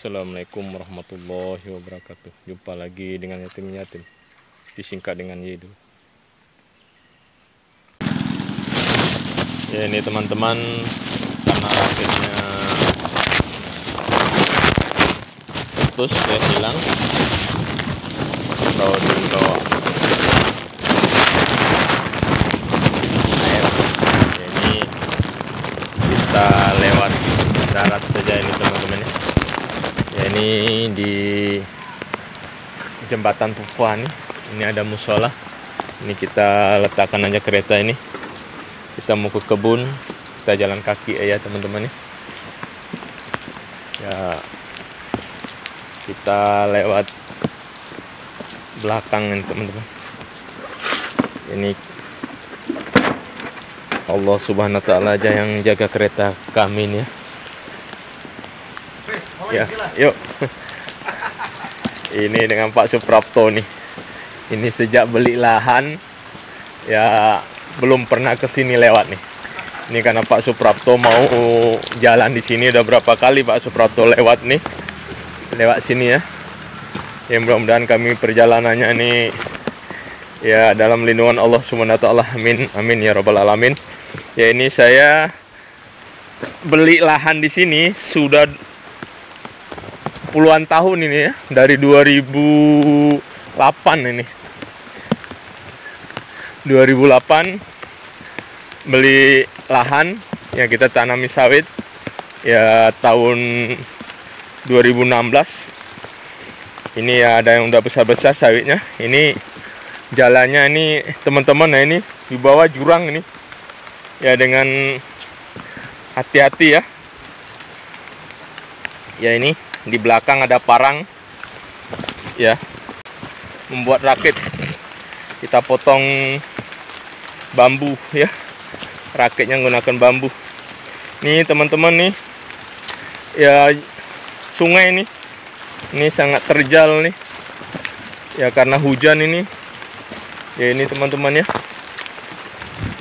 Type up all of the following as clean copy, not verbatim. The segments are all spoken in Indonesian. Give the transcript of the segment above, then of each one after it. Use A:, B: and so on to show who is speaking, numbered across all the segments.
A: Assalamualaikum warahmatullahi wabarakatuh. Jumpa lagi dengan yatim-yatim, disingkat dengan Yedu. Ya ini teman-teman, karena rakitnya putus ya, hilang atau dibawa air. Ya, ini kita lewat darat saja ini teman-teman ya. Ya ini di jembatan Tufah nih. Ini ada musola. Ini kita letakkan aja kereta ini. Kita mau ke kebun, kita jalan kaki ya teman-teman ya. Ya kita lewat belakang ini teman-teman. Ini Allah Subhanahu wa taala aja yang jaga kereta kami ini ya. Ya, yuk. Ini dengan Pak Suprapto nih. Ini sejak beli lahan ya belum pernah kesini lewat nih. Ini karena Pak Suprapto mau jalan di sini, udah berapa kali Pak Suprapto lewat nih. Lewat sini ya. Ya mudah-mudahan kami perjalanannya ini ya dalam lindungan Allah Subhanahu wa taala. Amin. Amin ya rabbal alamin. Ya ini saya beli lahan di sini sudah puluhan tahun ini ya, dari 2008 ini. 2008 beli lahan ya, kita tanami sawit ya. Tahun 2016 ini ya ada yang udah besar-besar sawitnya. Ini jalannya ini teman-teman, nah ini di bawah jurang ini ya, dengan hati-hati ya. Ya ini di belakang ada parang ya, membuat rakit. Kita potong bambu ya, rakitnya menggunakan bambu. Nih teman-teman nih ya, sungai ini sangat terjal nih ya, karena hujan ini ya. Ini teman-teman ya,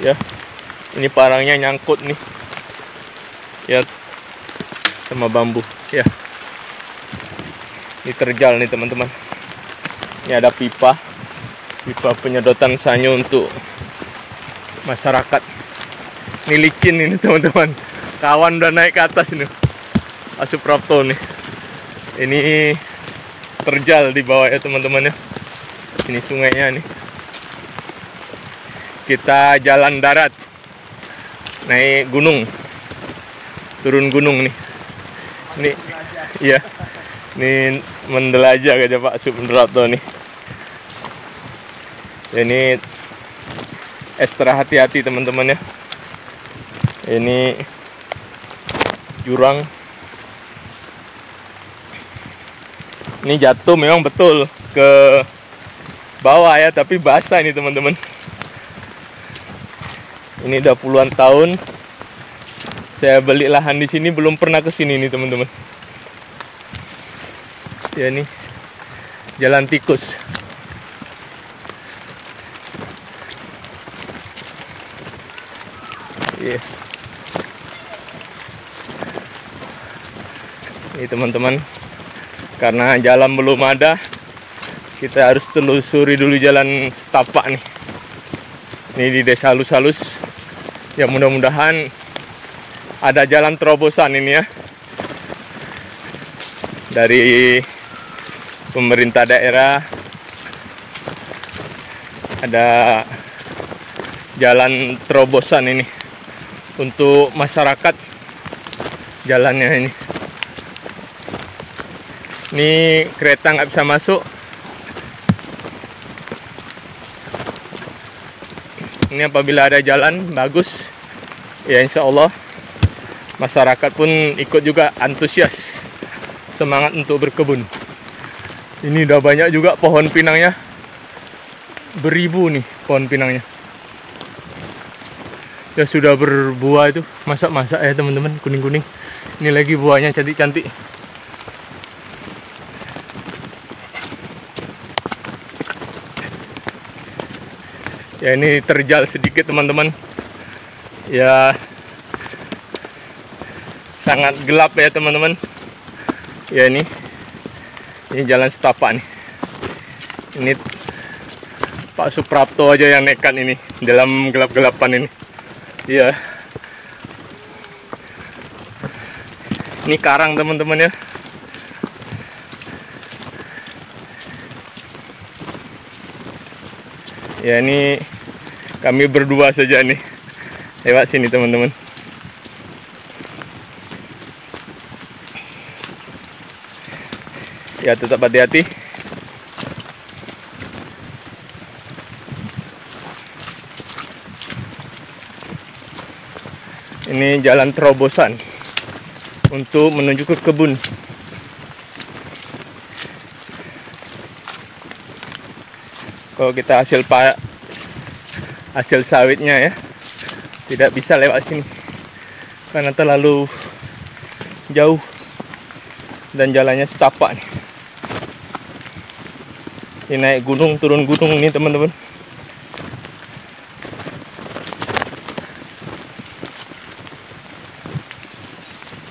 A: ya ini parangnya nyangkut nih ya sama bambu ya. Ini terjal nih teman-teman. Ini ada pipa penyedotan sanyo untuk masyarakat. Ini licin ini teman-teman. Kawan udah naik ke atas ini. Pak Suprapto nih. Ini terjal di bawah ya teman-teman ya. Ini sungainya nih. Kita jalan darat, naik gunung, turun gunung nih. Ini iya. Ini mendelajah aja Pak Suprapto nih. Ini ekstra hati-hati teman-teman ya. Ini jurang. Ini jatuh memang betul ke bawah ya, tapi basah ini teman-teman. Ini udah puluhan tahun saya beli lahan di sini, belum pernah ke sini nih teman-teman. Ya ini jalan tikus. Iya. Ini teman-teman, karena jalan belum ada, kita harus telusuri dulu jalan setapak nih. Ini di desa halus-halus. Ya mudah-mudahan ada jalan terobosan ini ya, dari pemerintah daerah. Ada jalan terobosan ini untuk masyarakat jalannya ini. Ini kereta nggak bisa masuk. Ini apabila ada jalan bagus ya, insya Allah masyarakat pun ikut juga antusias, semangat untuk berkebun. Ini udah banyak juga pohon pinangnya, beribu nih pohon pinangnya. Ya sudah berbuah itu, masak-masak ya teman-teman, kuning-kuning. Ini lagi buahnya cantik-cantik. Ya ini terjal sedikit teman-teman. Ya sangat gelap ya teman-teman. Ya ini jalan setapak nih. Ini Pak Suprapto aja yang nekat ini dalam gelap-gelapan ini. Iya. Ini karang teman-teman ya. Ya ini kami berdua saja nih lewat sini teman-teman. Ya tetap hati-hati. Ini jalan terobosan untuk menuju ke kebun. Kalau kita hasil sawitnya ya, tidak bisa lewat sini karena terlalu jauh dan jalannya setapak nih. Ini naik gunung, turun gunung nih teman-teman.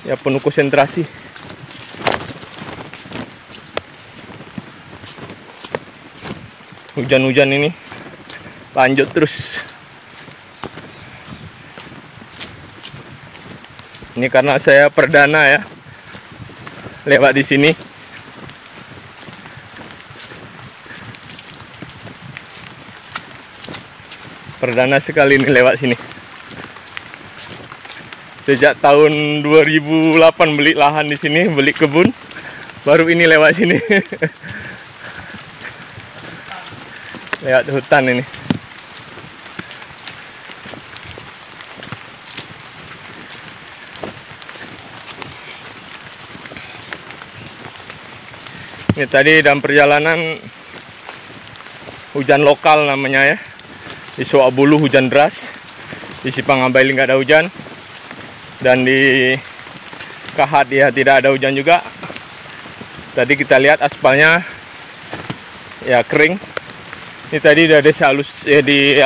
A: Ya penuh konsentrasi. Hujan-hujan ini lanjut terus. Ini karena saya perdana ya lewat di sini. Perdana sekali ini lewat sini. Sejak tahun 2008 beli lahan di sini, beli kebun, baru ini lewat sini. Lewat hutan ini. Ini tadi dalam perjalanan hujan lokal namanya ya. Di Soabulu hujan deras, di Sipangambaili nggak ada hujan, dan di Kahat ya tidak ada hujan juga. Tadi kita lihat aspalnya ya kering. Ini tadi udah desa halus ya, di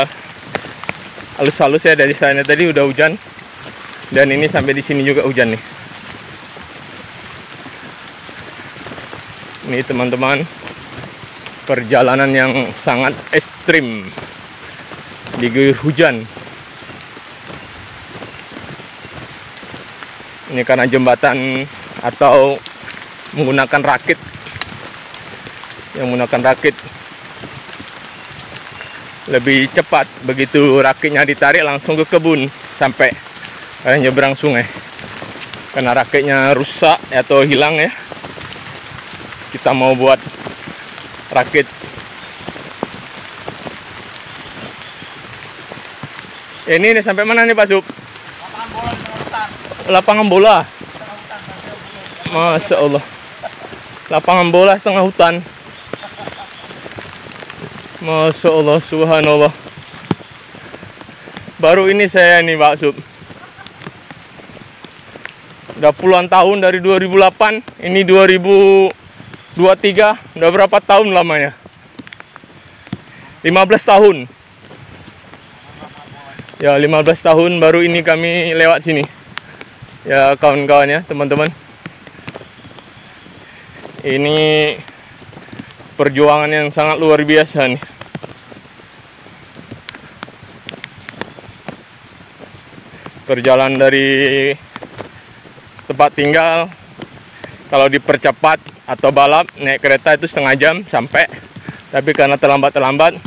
A: halus-halus ya dari sana tadi udah hujan, dan ini sampai di sini juga hujan nih. Ini teman-teman perjalanan yang sangat ekstrim, diguyur hujan. Ini karena jembatan atau menggunakan rakit. Yang menggunakan rakit lebih cepat, begitu rakitnya ditarik langsung ke kebun sampai nyebrang sungai. Karena rakitnya rusak atau hilang ya, kita mau buat rakit. Ini sampai mana nih Pak Sup? Lapangan bola. Masya Allah. Lapangan bola setengah hutan. Masya Allah, subhanallah. Baru ini saya nih Pak Sup. Udah puluhan tahun dari 2008, ini 2023, udah berapa tahun lamanya? 15 tahun. Ya 15 tahun baru ini kami lewat sini. Ya kawan-kawan ya, teman-teman. Ini perjuangan yang sangat luar biasa nih. Perjalanan dari tempat tinggal, kalau dipercepat atau balap naik kereta itu setengah jam sampai. Tapi karena terlambat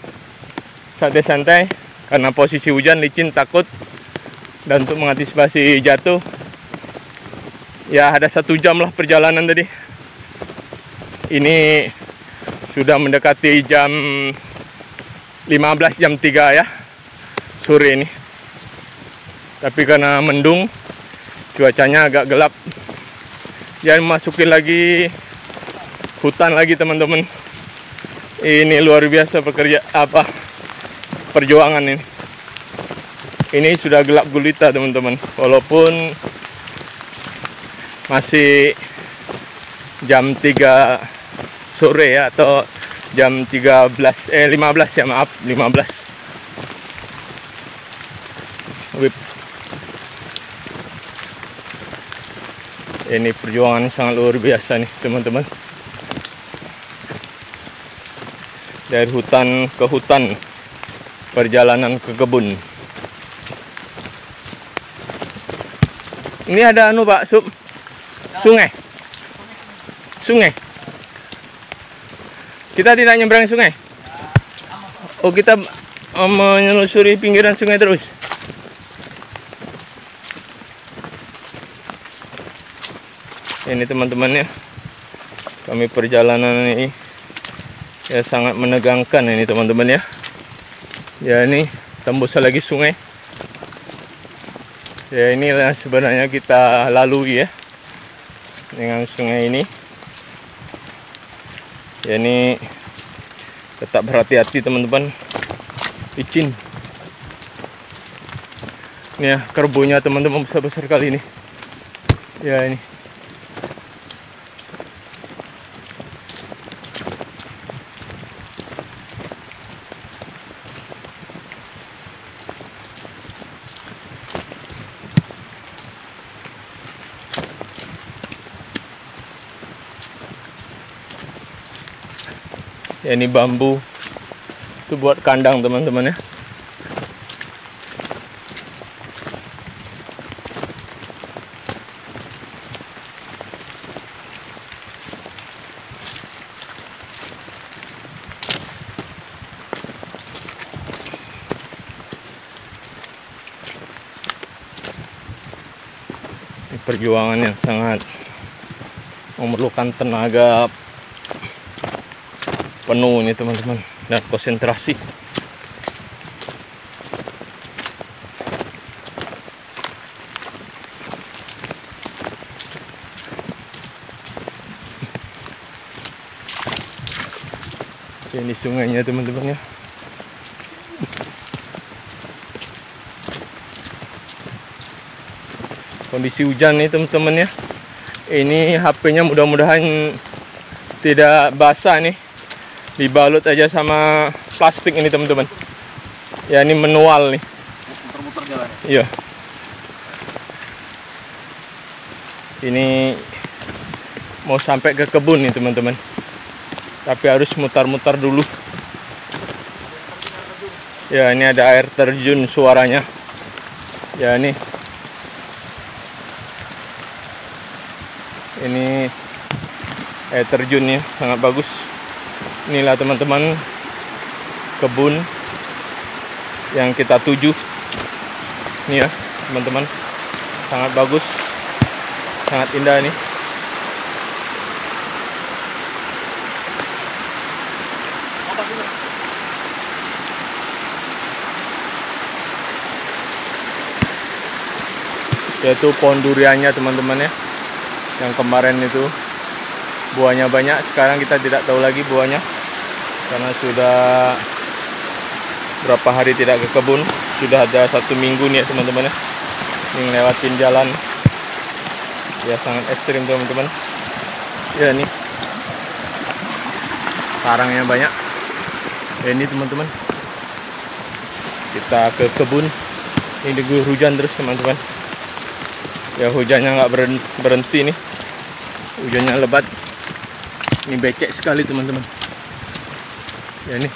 A: santai-santai, karena posisi hujan licin takut, dan untuk mengantisipasi jatuh, ya ada 1 jam lah perjalanan tadi. Ini sudah mendekati jam 15, jam 3 ya sore ini. Tapi karena mendung, cuacanya agak gelap. Jangan masukin lagi hutan lagi teman-teman. Ini luar biasa perjuangan ini. Ini sudah gelap gulita teman-teman. Walaupun masih jam 3 sore ya, atau jam 15 ya maaf, 15. Ini perjuangan sangat luar biasa nih teman-teman. Dari hutan ke hutan, perjalanan ke kebun. Ini ada anu Pak, sungai. Sungai. Kita tidak nyebrang sungai. Oh, kita menelusuri pinggiran sungai terus. Ini teman-temannya, kami perjalanan ini ya sangat menegangkan ini teman-teman ya. Ya ini tembus lagi sungai. Ya inilah sebenarnya kita lalui ya dengan sungai ini. Ya ini tetap berhati-hati teman-teman, licin. Ini ya kerbonya teman-teman, besar-besar kali ini. Ya ini. Ya ini bambu itu buat kandang teman-teman ya. Ini perjuangan yang sangat memerlukan tenaga penuh ini teman-teman, dan konsentrasi. Ini sungainya teman-teman ya. Kondisi hujan nih teman-teman ya. Ini HP-nya mudah-mudahan tidak basah nih. Dibalut aja sama plastik ini teman-teman. Ya ini manual nih.
B: Muter-muter jalan.
A: Iya. Ini mau sampai ke kebun nih teman-teman. Tapi harus mutar-mutar dulu. Ya ini ada air terjun suaranya. Ya ini. Ini air terjunnya sangat bagus. Inilah teman-teman kebun yang kita tuju. Ini ya teman-teman, sangat bagus, sangat indah nih. Yaitu pohon duriannya teman-teman ya, yang kemarin itu buahnya banyak. Sekarang kita tidak tahu lagi buahnya karena sudah berapa hari tidak ke kebun. Sudah ada 1 minggu nih ya teman-teman ya, ini ngelewatin jalan ya, sangat ekstrim teman-teman ya. Nih sarangnya banyak ya. Ini teman-teman, kita ke kebun. Ini diguyur hujan terus teman-teman ya, hujannya nggak berhenti nih, hujannya lebat. Ini becek sekali teman-teman ya. Ini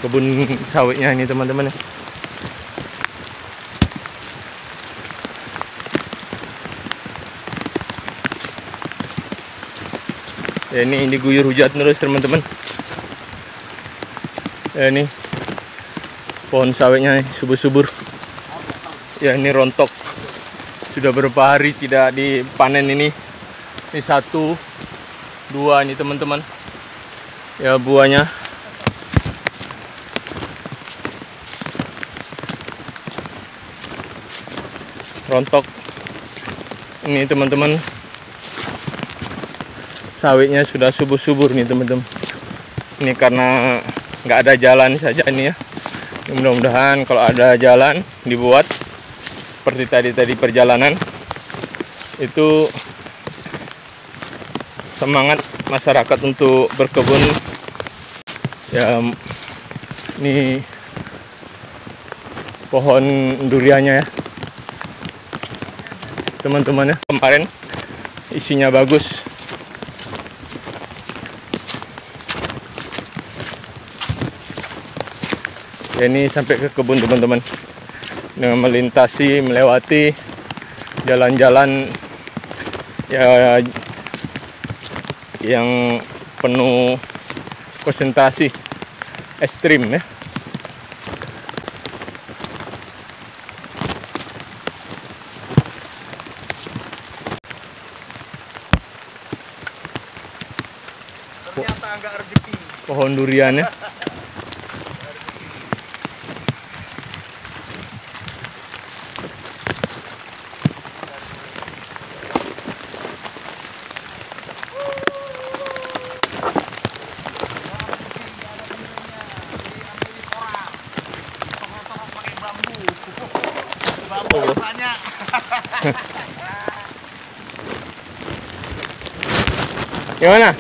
A: kebun sawitnya ini teman-teman ya. Ini diguyur hujan terus teman-teman ya. Ini pohon sawitnya subur-subur ya. Ini rontok, sudah beberapa hari tidak dipanen ini. Ini 1, 2 ini teman-teman ya buahnya. Rontok ini teman-teman, sawitnya sudah subur-subur nih teman-teman. Ini karena nggak ada jalan saja ini ya. Mudah-mudahan kalau ada jalan dibuat seperti tadi perjalanan itu, semangat masyarakat untuk berkebun ya. Ini pohon duriannya ya.
B: teman-teman ya. Kemarin isinya bagus. Ya, ini sampai ke kebun teman-teman, dengan melewati jalan-jalan ya yang penuh konsentrasi ekstrim ya.
C: Ternyata agak rezeki.
B: Pohon durian ya. Gimana?